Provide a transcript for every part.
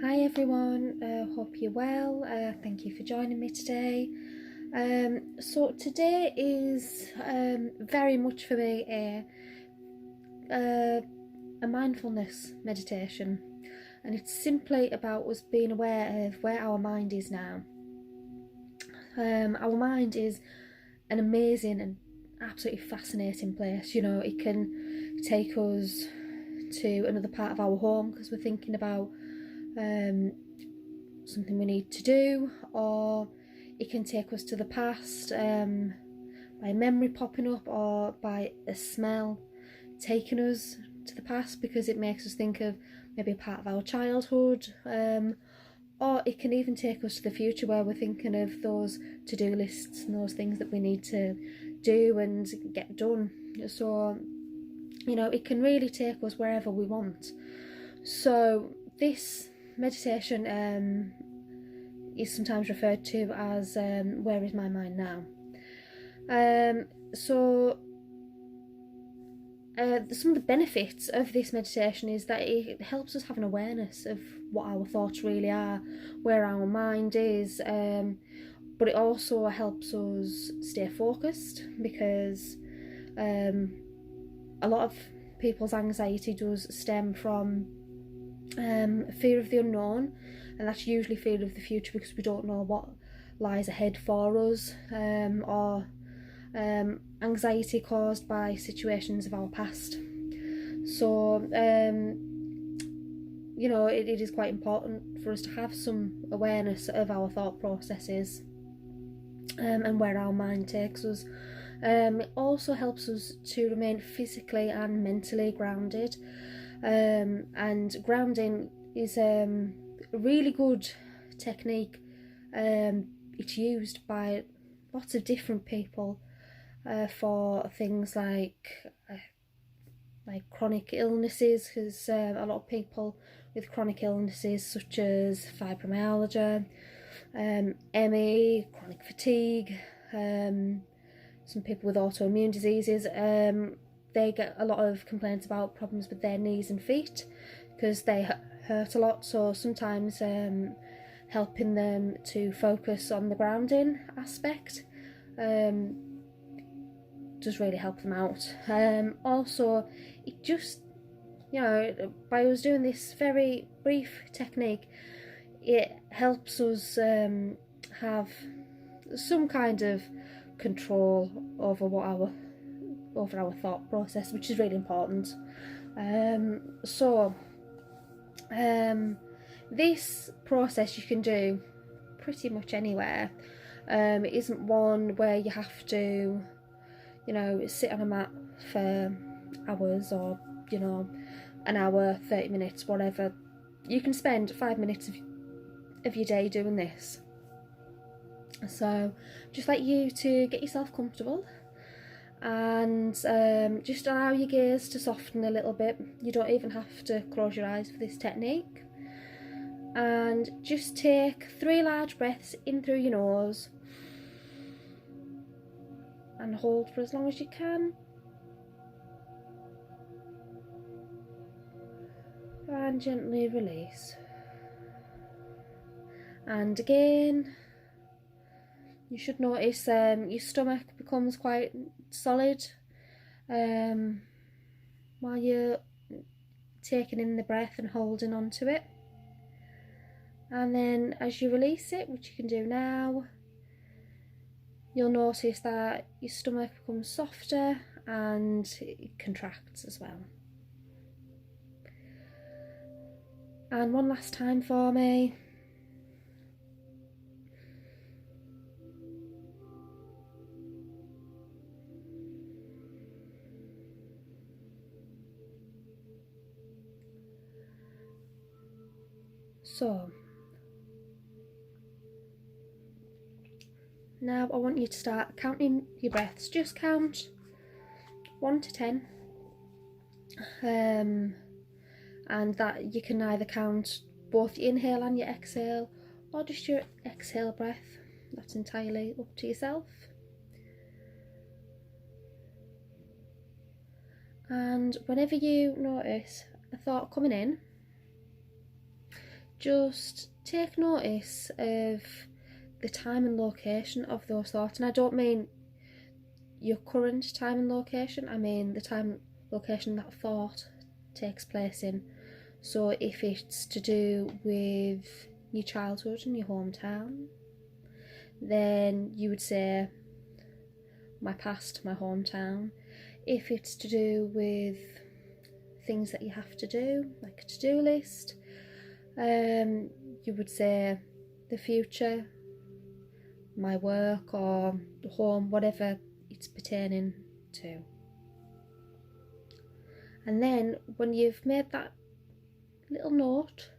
Hi everyone, hope you're well. Thank you for joining me today. So today is very much for me a mindfulness meditation, and it's simply about us being aware of where our mind is now. Our mind is an amazing and absolutely fascinating place. You know, it can take us to another part of our home because we're thinking about something we need to do, or it can take us to the past by a memory popping up, or by a smell taking us to the past because it makes us think of maybe a part of our childhood, or it can even take us to the future where we're thinking of those to-do lists and those things that we need to do and get done. So, you know, it can really take us wherever we want. So this meditation is sometimes referred to as where is my mind now. Some of the benefits of this meditation is that it helps us have an awareness of what our thoughts really are, where our mind is, but it also helps us stay focused, because a lot of people's anxiety does stem from fear of the unknown, and that's usually fear of the future because we don't know what lies ahead for us, or anxiety caused by situations of our past. So you know, it is quite important for us to have some awareness of our thought processes and where our mind takes us. It also helps us to remain physically and mentally grounded. And grounding is a really good technique. It's used by lots of different people for things like chronic illnesses, because a lot of people with chronic illnesses such as fibromyalgia, ME, chronic fatigue, some people with autoimmune diseases, they get a lot of complaints about problems with their knees and feet because they hurt a lot. So sometimes helping them to focus on the grounding aspect does really help them out. Also, it just, you know, by us doing this very brief technique, it helps us have some kind of control over our thought process, which is really important. This process you can do pretty much anywhere. It isn't one where you have to, you know, sit on a mat for hours, or, you know, an hour, 30 minutes, whatever. You can spend 5 minutes of your day doing this. So just like you to get yourself comfortable, and just allow your gaze to soften a little bit. You don't even have to close your eyes for this technique. And just take 3 large breaths in through your nose and hold for as long as you can, and gently release. And again, you should notice your stomach becomes quite solid while you're taking in the breath and holding on to it. And then as you release it, which you can do now, you'll notice that your stomach becomes softer and it contracts as well. And one last time for me. So now I want you to start counting your breaths. Just count 1 to 10, and that you can either count both your inhale and your exhale, or just your exhale breath. That's entirely up to yourself. And whenever you notice a thought coming in, just take notice of the time and location of those thoughts. And I don't mean your current time and location, I mean the time and location that thought takes place in. So if it's to do with your childhood and your hometown, then you would say my past, my hometown. If it's to do with things that you have to do, like a to-do list, you would say the future, my work, or the home, whatever it's pertaining to. And then when you've made that little note,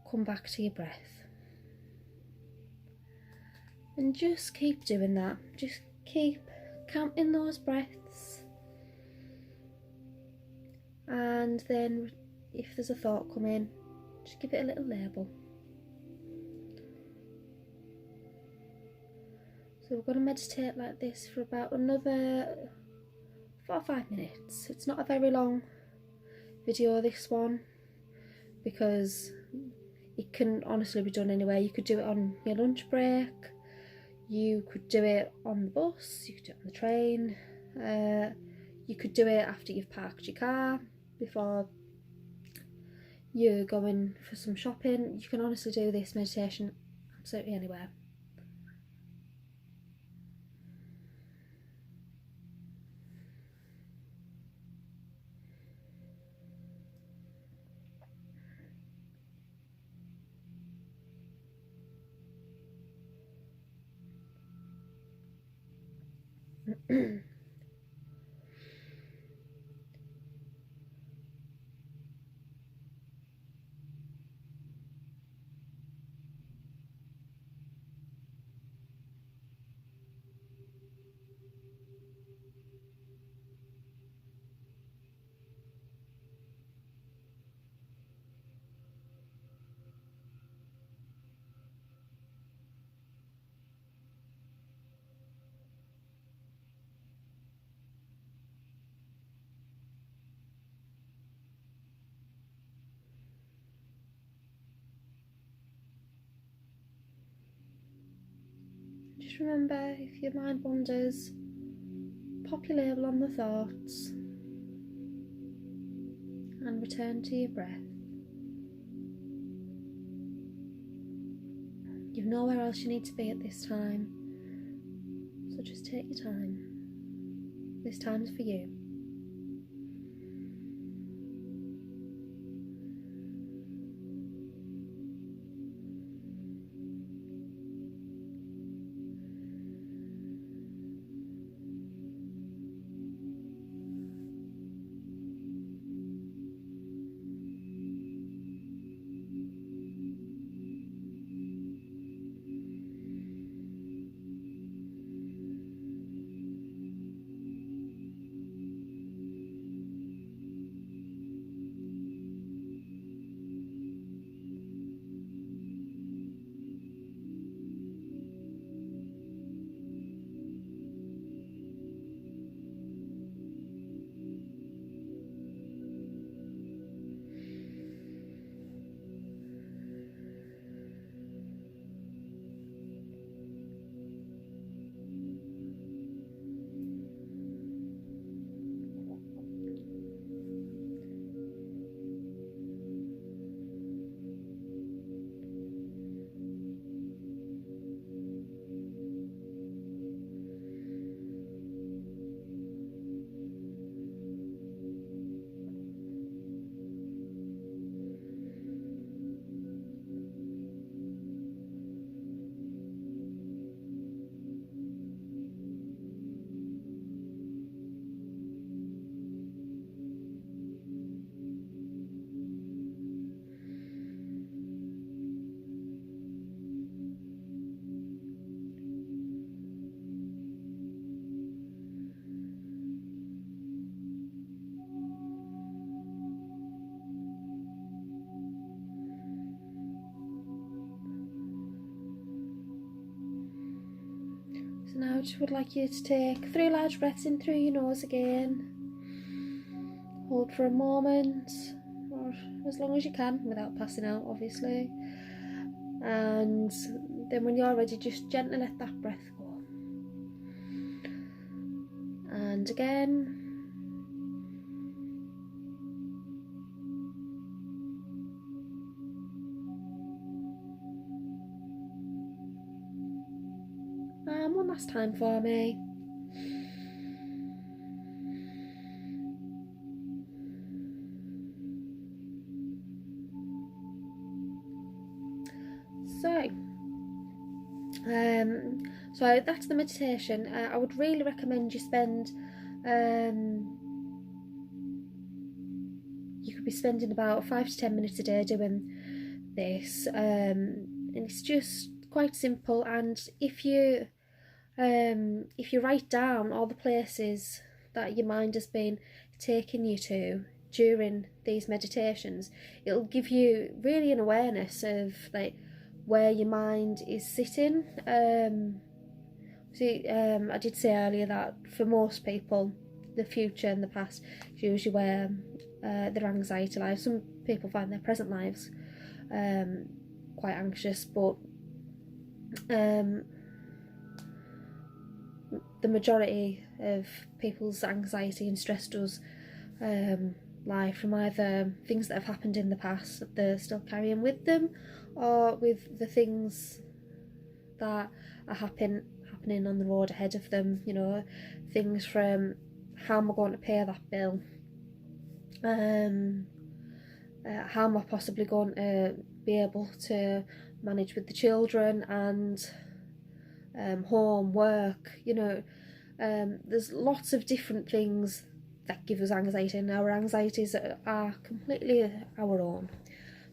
come back to your breath. And just keep doing that. Just keep counting those breaths. And then if there's a thought come in, just give it a little label. So we're going to meditate like this for about another 4 or 5 minutes. It's not a very long video, this one, because it can honestly be done anywhere. You could do it on your lunch break, you could do it on the bus, you could do it on the train, you could do it after you've parked your car, before you're going for some shopping. You can honestly do this meditation absolutely anywhere. Just remember, if your mind wanders, pop your label on the thoughts and return to your breath. You've nowhere else you need to be at this time, so just take your time. This time's for you. So now I just would like you to take 3 large breaths in through your nose again. Hold for a moment or as long as you can without passing out, obviously. And then when you're ready, just gently let that breath go. And again. And one last time for me. So that's the meditation. I would really recommend you spend, you could be spending about 5 to 10 minutes a day doing this, and it's just quite simple. And if you write down all the places that your mind has been taking you to during these meditations, it'll give you really an awareness of like where your mind is sitting. I did say earlier that for most people, the future and the past is usually where their anxiety lies. Some people find their present lives quite anxious, but the majority of people's anxiety and stress does lie from either things that have happened in the past that they're still carrying with them, or with the things that are happening on the road ahead of them. You know, things from how am I going to pay that bill, how am I possibly going to be able to manage with the children and home, work. You know, there's lots of different things that give us anxiety, and our anxieties are completely our own.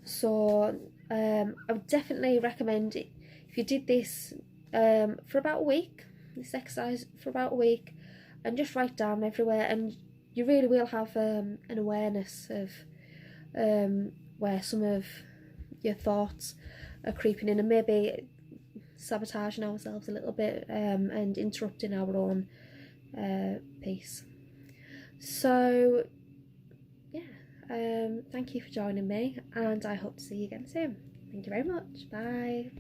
So I would definitely recommend it if you did this for about a week, this exercise for about a week, and just write down everywhere, and you really will have an awareness of where some of your thoughts are creeping in, and maybe sabotaging ourselves a little bit and interrupting our own peace. So yeah, thank you for joining me, and I hope to see you again soon. Thank you very much. Bye.